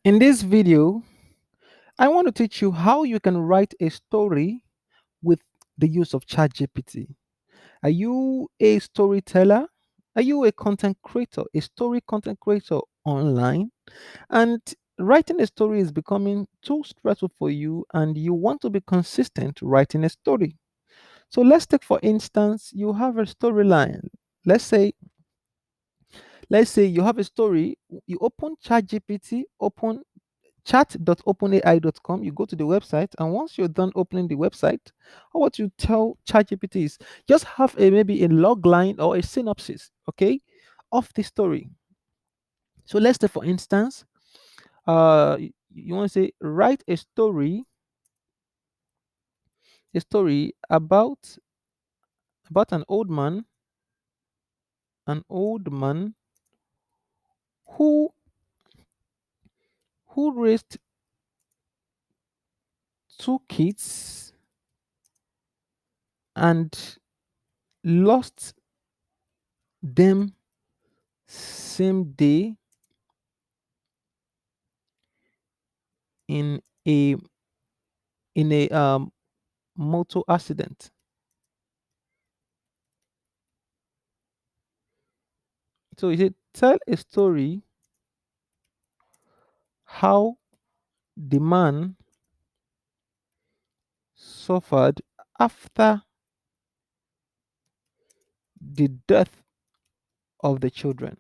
In this video, I want to teach you how you can write a story with the use of ChatGPT. Are you a storyteller? Are you a content creator, a story content creator online? And writing a story is becoming too stressful for you, and you want to be consistent writing a story. So let's take, for instance, you have a storyline. Let's say, let's say you have a story, you open ChatGPT, open chat.openai.com. You go to the website, and once you're done opening the website, or what you tell ChatGPT is just have a maybe a log line or a synopsis, okay, of the story. So let's say, for instance, you want to say write a story about an old man who raised two kids and lost them same day in a in a motor accident. So he said, tell a story how the man suffered after the death of the children.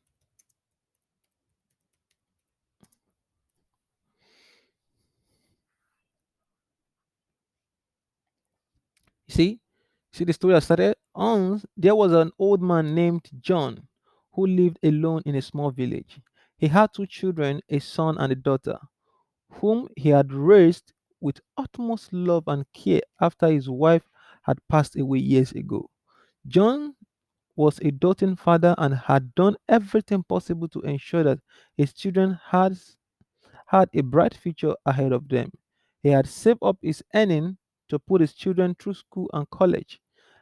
You see the story I started on. There was an old man named John who lived alone in a small village. He had two children, a son and a daughter, whom he had raised with utmost love and care after his wife had passed away years ago. John was a doting father and had done everything possible to ensure that his children had a bright future ahead of them. He had saved up his earning to put his children through school and college,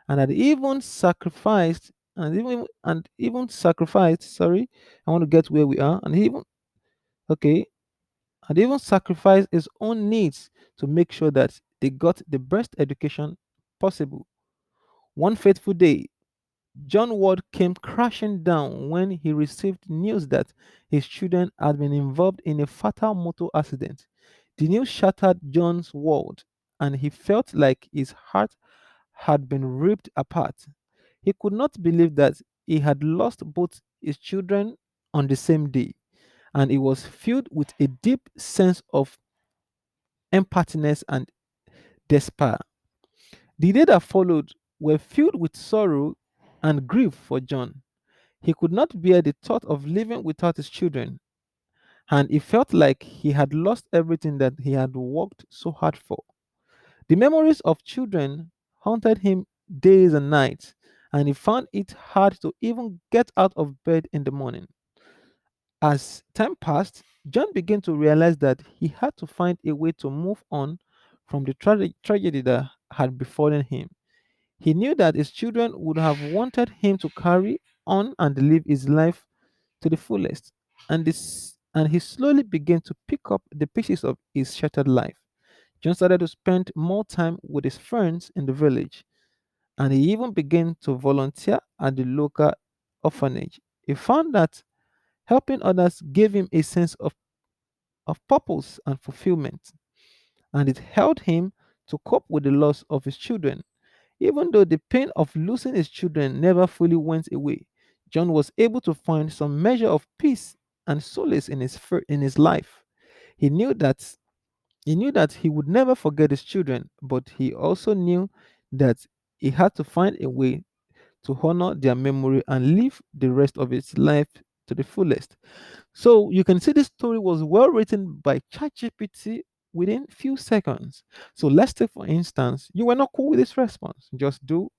and had even sacrificed and even sacrificed. Sorry, I want to get where we are, and he even okay, and even sacrificed his own needs to make sure that they got the best education possible. One fateful day, John Ward came crashing down when he received news that his children had been involved in a fatal motor accident. The news shattered John's world, and he felt like his heart had been ripped apart. He could not believe that he had lost both his children on the same day, and he was filled with a deep sense of empathiness and despair. The day that followed were filled with sorrow and grief for John. He could not bear the thought of living without his children, and he felt like he had lost everything that he had worked so hard for. The memories of children haunted him days and nights, and he found it hard to even get out of bed in the morning. As time passed, John began to realize that he had to find a way to move on from the tragedy that had befallen him. He knew that his children would have wanted him to carry on and live his life to the fullest, and he slowly began to pick up the pieces of his shattered life. John started to spend more time with his friends in the village, and he even began to volunteer at the local orphanage. He found that helping others gave him a sense of purpose and fulfillment, and it helped him to cope with the loss of his children. Even though the pain of losing his children never fully went away, John was able to find some measure of peace and solace in his life. He knew that he would never forget his children, but he also knew that he had to find a way to honor their memory and live the rest of his life to the fullest. So you can see this story was well written by ChatGPT within few seconds. So let's take for instance, you were not cool with this response. Just do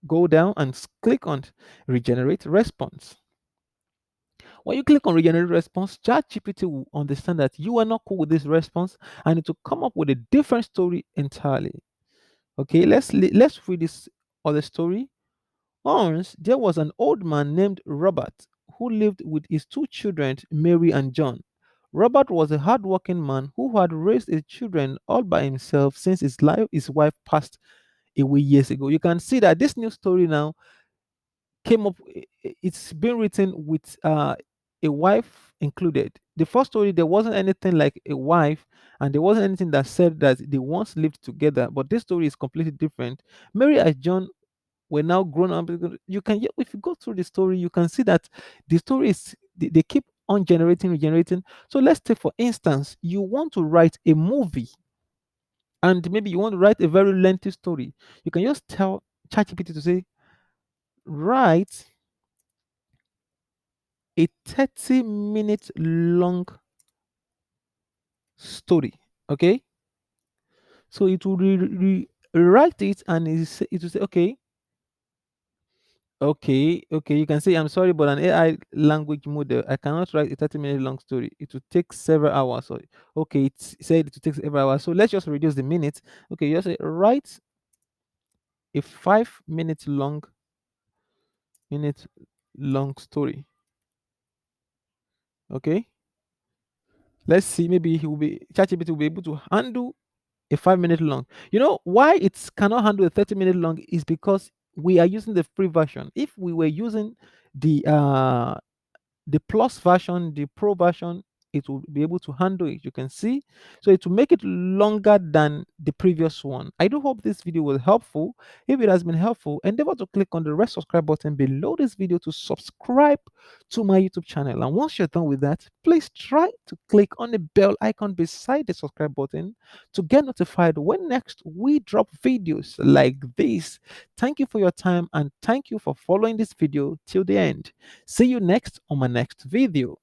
go down and click on regenerate response. When you click on regenerate response, ChatGPT will understand that you are not cool with this response and it will come up with a different story entirely. Okay, let's read this other story. Once there was an old man named Robert who lived with his two children, Mary and John. Robert was a hardworking man who had raised his children all by himself since his wife passed away years ago. You can see that this new story now came up, it's been written with a wife included. The first story, there wasn't anything like a wife, and there wasn't anything that said that they once lived together, but this story is completely different. Mary and John were now grown up. You can, if you go through the story, you can see that the story is, they keep on generating, regenerating. So let's take for instance, you want to write a movie, and maybe you want to write a very lengthy story. You can just tell ChatGPT to say, write a 30-minute long story. Okay, so it will rewrite it, and it will say, okay, okay. You can say, I'm sorry, but an AI language model, I cannot write a 30-minute long story. It will take several hours. So okay, it said it will take several hours, so let's just reduce the minutes. Okay, you just say, write a 5 minute long story. Okay, let's see, maybe he will be ChatGPT will be able to handle a 5 minute long. You know why it cannot handle a 30-minute long is because we are using the free version. If we were using the uh the plus version, the pro version, it will be able to handle it. You can see, so it will make it longer than the previous one. I do hope this video was helpful. If it has been helpful, endeavor to click on the red subscribe button below this video to subscribe to my YouTube channel. And once you're done with that, please try to click on the bell icon beside the subscribe button to get notified when next we drop videos like this. Thank you for your time, and thank you for following this video till the end. See you next on my next video.